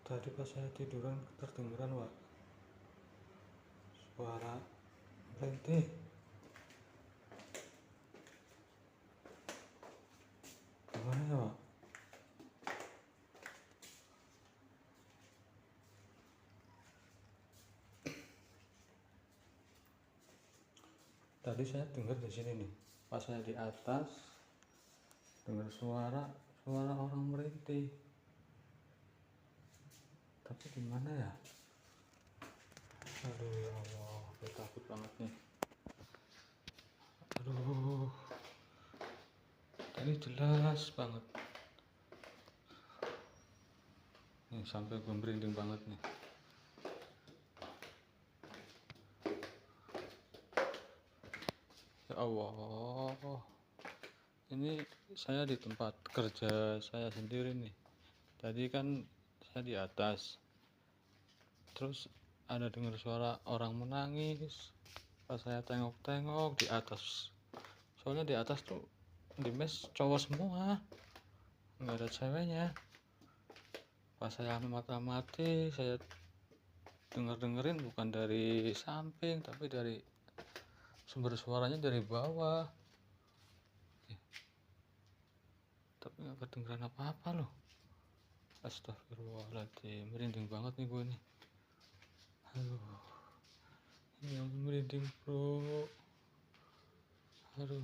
Tadi pas saya tiduran terdengaran Wak suara merintih. Gimana ya Wak? Tadi saya dengar di sini nih, pas saya di atas dengar suara orang merintih. Tapi gimana ya? Aduh ya Allah, saya takut banget nih. Aduh, ini jelas banget. Nih sampai gue merinding banget nih. Ya Allah, ini saya di tempat kerja saya sendiri nih. Tadi kan saya di atas, terus ada dengar suara orang menangis. Pas saya tengok-tengok di atas, soalnya di atas tuh di mes cowok semua, nggak ada ceweknya. Pas saya mata-mati, saya dengerin bukan dari samping tapi dari sumber suaranya dari bawah. Tapi nggak kedengeran apa-apa loh. Astagfirullahaladzim, merinding banget nih gue nih. Aduh, ini yang merinding bro. Aduh.